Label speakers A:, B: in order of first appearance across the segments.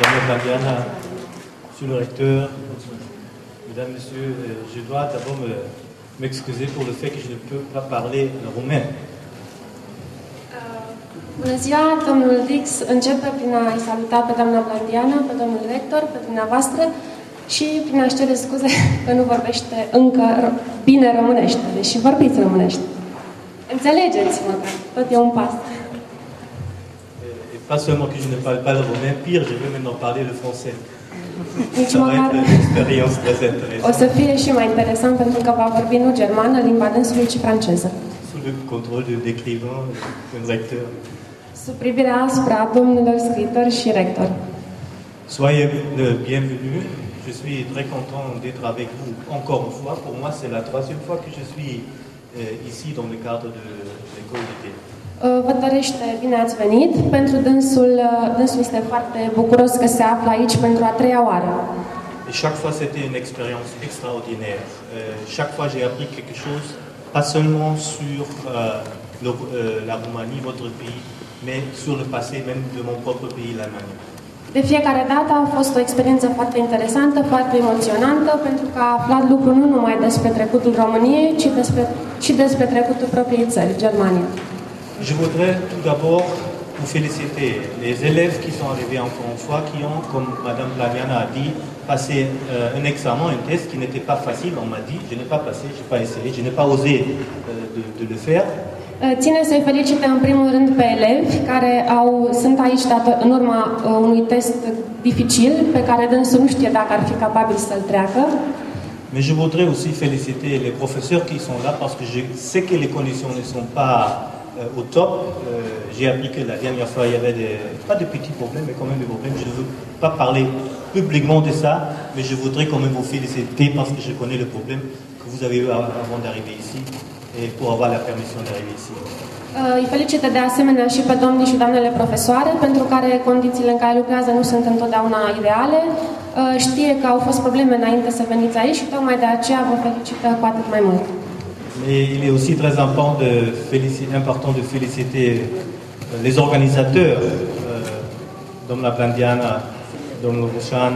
A: Madame Blandiana, Monsieur le recteur, Mesdames, Messieurs, je dois d'abord m'excuser pour le fait que je ne peux pas parler roumain.
B: Bună ziua, domnul Dix începe prin a-i saluta pe doamna Blandiana, pe domnul rector, pe dumneavoastră și prin a-și cere scuze că nu vorbește încă bine românește, deși vorbiți românește. Înțelegeți, măcar, tot e un pas.
A: Et pas seulement que je ne parle pas le roumain, pire, je vais maintenant parler le français. Ça va être une expérience très intéressante.
B: O să fie și mai interesant pentru că va vorbi nu germană, limba dânsului, ci franceză.
A: Sous le contrôle de l'écrivain, du recteur.
B: Sub privirea asupra domnilor scriitori și rectori.
A: Soyez le bienvenu. Je suis très content d'être avec vous encore une fois. Pour moi, c'est la troisième fois que je suis ici dans le cadre de l'école d'été.
B: Vă dorește bine ați venit. Pentru dânsul este foarte bucuros că se află aici pentru a treia oară.
A: Et chaque fois, c'était une expérience extraordinaire. Chaque fois, j'ai appris quelque chose, pas seulement sur la Roumanie, votre pays, mais sur le passé même de mon propre pays, l'Allemagne.
B: De fiecare dată a fost o experiență foarte interesantă, foarte emoționantă, pentru că a aflat lucruri nu numai despre trecutul României, ci despre trecutul propriei țări, Germania.
A: Je voudrais tout d'abord vous féliciter les élèves qui sont arrivés encore une fois, qui ont, comme Madame Blandiana a dit, passé un examen, un test qui n'était pas facile. On m'a dit, je n'ai pas passé, je n'ai pas essayé, je n'ai pas osé de le faire.
B: Ține să-i felicite în primul rând pe elevi care sunt aici în urma unui test dificil pe care dânsul nu știe dacă ar fi capabil să-l treacă.
A: Mais je voudrais aussi féliciter les professeurs qui sont là parce que je sais que les conditions ne sont pas au top. J'ai appris que la dernière fois il y avait pas de petits problèmes, mais quand même des problèmes. Je ne veux pas parler publiquement de ça, mais je voudrais quand même vous féliciter parce que je connais le problème que vous avez eu avant d'arriver ici. Et pour avoir la permission d'arriver ici.
B: Îi felicită de asemenea și pe domnii și doamnele profesoare, pentru care condițiile în care lucrează nu sunt întotdeauna ideale. Știe că au fost probleme înainte să veniți aici și tocmai de aceea vă felicită cu atât mai mult.
A: Mais il est aussi très important de féliciter les organisateurs, domnul Blandiana, domnul Rușan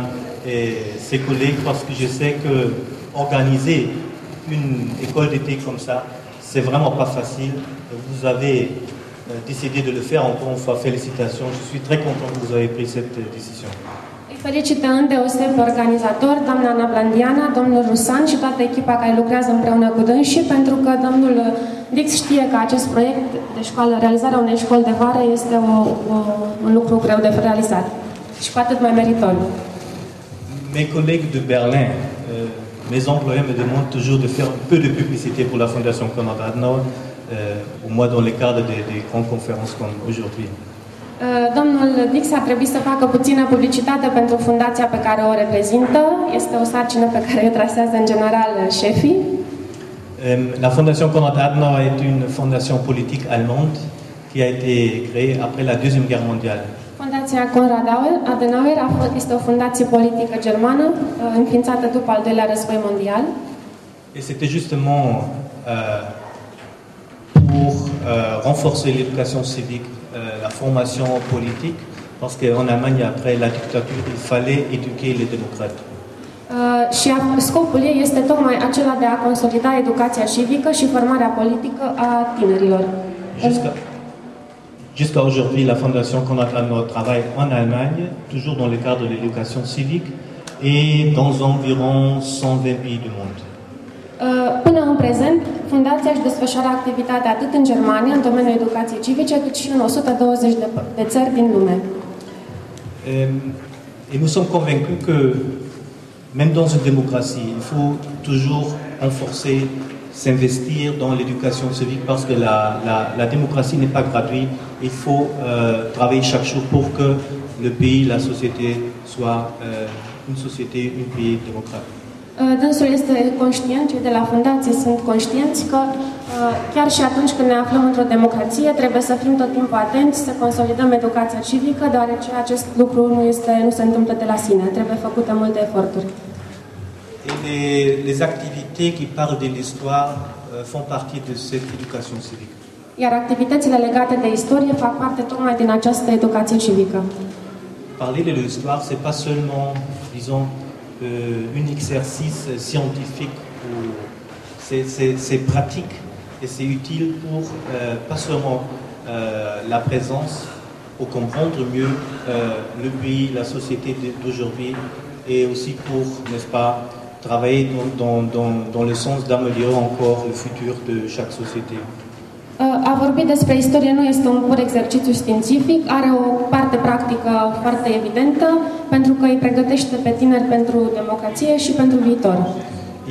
A: et ses collègues, parce que je sais que organiser une école d'été comme ça, c'est vraiment pas facile. Vous avez décidé de le faire. Encore une fois, félicitations. Je suis très content que vous avez pris cette décision.
B: Îi felicită îndeoseb pe organizator, doamna Ana Blandiana, domnul Rusan și toată echipa care lucrează împreună cu dânsii, pentru că domnul Dix știe că acest proiect de școală, realizarea unei școli de vară, este un lucru greu de realizat și cu atât mai meritoriu.
A: Mes collègues de Berlin, mes employés me demandent toujours de faire un peu de publicité pour la Fondation Konrad Adenauer, au moins dans le cadre des grandes conférences comme aujourd'hui.
B: Domnul Dix a trebuit să facă puțină publicitate pentru fundația pe care o reprezintă. Este o sarcină pe care o trasează în general șefii.
A: La Fondation Konrad Adenauer est une fondation politique allemande qui a été créée après la Deuxième Guerre mondiale.
B: Fundația Konrad Adenauer este o fundație politică germană înființată după al doilea război mondial.
A: Et c'était justement pour renforcer l'éducation civique, la formation politique, parce qu'en Allemagne, après la dictature, il fallait éduquer les démocrates.
B: Și scopul ei este tocmai acela de a consolida educația civică și formarea politică a tinerilor.
A: Jusqu'à aujourd'hui, la Fondation Konrad Adenauer travaille en Allemagne, toujours dans le cadre de l'éducation civique, et dans environ 120 pays du monde.
B: Până în prezent, fundația își desfășoară activitatea atât în Germania, în domeniul educației civice, cât și în 120 de țări din lume.
A: Et nous sommes convaincus que, même dans une démocratie, il faut toujours renforcer, s'investir dans l'éducation civique parce que la démocratie n'est pas gratuite. Il faut travailler chaque jour pour que le pays, la société soit une société, un pays démocrate.
B: Dânsul este conștient, cei de la fundație sunt conștienți că chiar și atunci când ne aflăm într-o democrație, trebuie să fim tot timpul atenți, să consolidăm educația civică, deoarece acest lucru nu se întâmplă de la sine, trebuie făcute multe eforturi.
A: Et les activités qui parlent de l'histoire font partie de cette éducation civique.
B: Iar activitățile legate de istorie fac parte tocmai din această educație civică.
A: parler de l'histoire, ce n'est pas seulement, disons, un exercice scientifique, c'est pratique et c'est utile pour pas seulement la présence, pour comprendre mieux le pays, la société d'aujourd'hui, et aussi pour, n'est-ce pas, travailler dans le sens d'améliorer encore le futur de chaque société.
B: A vorbi despre istorie nu este un pur exercițiu științific, are o parte practică foarte evidentă, pentru că îi pregătește pe tineri pentru democrație și pentru viitor.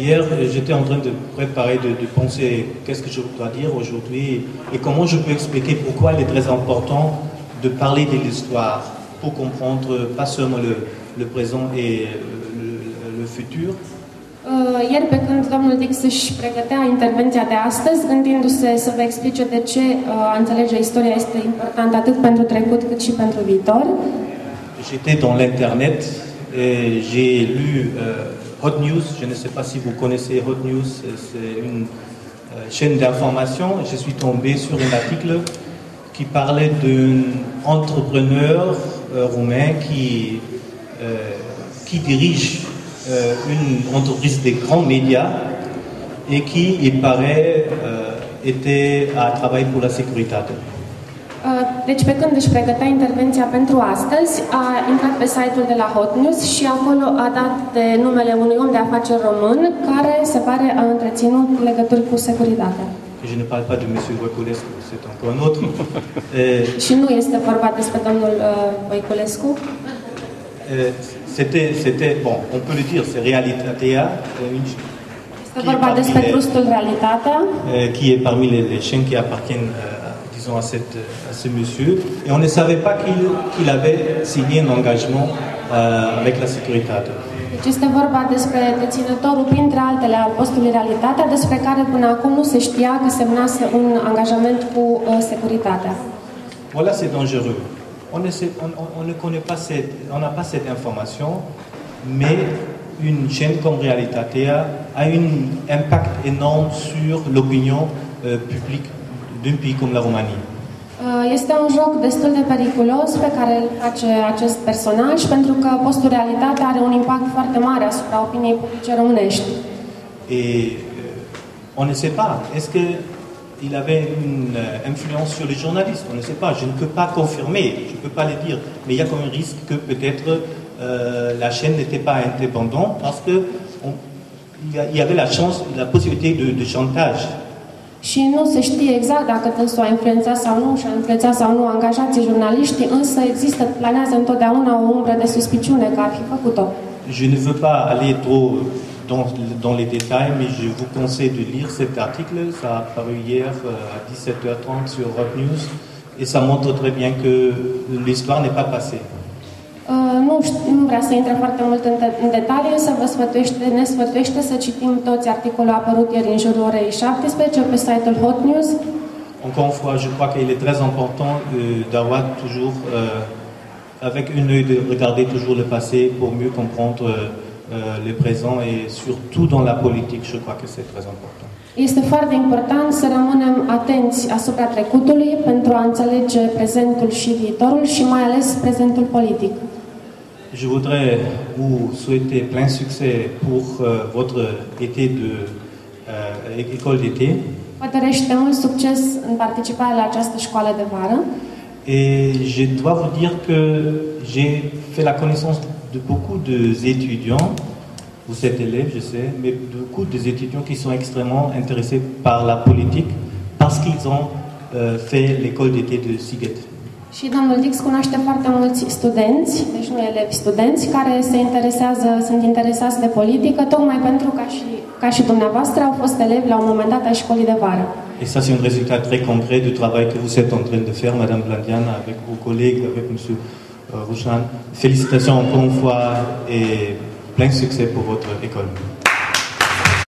A: Hier, j'étais en train de préparer, de penser qu'est-ce que je dois dire aujourd'hui et comment je peux expliquer pourquoi il est très important de parler de l'histoire pour comprendre pas seulement le présent et le futur.
B: Ieri, pe când domnul Dix își pregătea intervenția de astăzi, gândindu-se să vă explice de ce a înțelege istoria este importantă atât pentru trecut cât și pentru viitor.
A: J'étais dans l'internet et j'ai lu Hot News. Je ne sais pas si vous connaissez Hot News, c'est une chaîne d'information. Je suis tombé sur un article qui parlait d'un entrepreneur roumain qui dirige une entreprise de grands médias et qui, il paraît, était à travailler pour la sécurité.
B: Deci, pe când își pregătea intervenția pentru astăzi, a intrat pe site-ul de la Hot News și acolo a dat de numele unui om de afaceri român care, se pare, a întreținut legături cu securitatea.
A: Je ne parle pas de M. Voiculescu, c'est encore un autre.
B: Și nu este vorba despre domnul Voiculescu.
A: C'était, bon, on peut le dire, c'est Realitatea, qui est parmi les chaînes qui appartiennent, disons, à ce monsieur. Et on ne savait pas qu'il avait signé un engagement avec la sécurité.
B: Deci este vorba despre deținătorul, printre altele, al postului Realitatea, despre care până acum nu se știa că semnase un angajament cu securitatea.
A: Voilà, c'est dangereux. On ne connaît pas on n'a pas cette information, mais une chaîne comme Realitatea a un impact énorme sur l'opinion publique d'un pays comme la Roumanie.
B: Este un joc destul de periculos pe care îl face acest personaj, pentru că postul Realitatea are un impact foarte mare asupra opiniei publice românești.
A: Et on ne sait pas, est-ce que il avait une influence sur les journalistes, on ne sait pas, je ne peux pas confirmer, je ne peux pas le dire, mais il y a comme un risque que peut-être la chaîne n'était pas indépendante parce que il y avait la possibilité de chantage.
B: Și nu se știe exact dacă dânsul a influențat sau nu și a influențat sau nu angajații jurnaliștii, însă planează întotdeauna o umbră de suspiciune că ar fi făcut-o.
A: Je ne veux pas aller trop dans les détails, mais je vous conseille de lire cet article. Ça a apparu hier à 17h30 sur Hot News et ça montre très bien que l'histoire n'est pas passée.
B: Nu vrea să intre foarte mult în detalii, însă ne sfătuiește să citim toți articolul apărut ieri în jurul orei 17 pe site-ul Hot News.
A: Encore une fois, je crois qu'il est très important d'avoir toujours, avec un œil, de regarder toujours le passé pour mieux comprendre le présent et surtout dans la politique, je crois que c'est très important.
B: Este foarte important să rămânem atenți asupra trecutului pentru a înțelege prezentul și viitorul și mai ales prezentul politic.
A: Je voudrais vous souhaiter plein succès pour votre été école d'été.
B: Vă dorește mult succes în participarea la această școală de vară.
A: Et je dois vous dire que j'ai fait la connaissance de beaucoup d'étudiants, vous êtes élèves, je sais, mais beaucoup d'étudiants qui sont extrêmement intéressés par la politique parce qu'ils ont fait l'école d'été de Sziget.
B: Și domnul Dix cunoaște foarte mulți studenți, deci nu elevi, studenți, care sunt interesați de politică, tocmai pentru ca și dumneavoastră au fost elevi la un moment dat ai școlii de vară.
A: Et ça, c'est un résultat très concret du travail que vous êtes en train de faire, Madame Blandiana, avec vos collègues, avec Monsieur Rouchan. Félicitations encore une fois et plein succès pour votre école.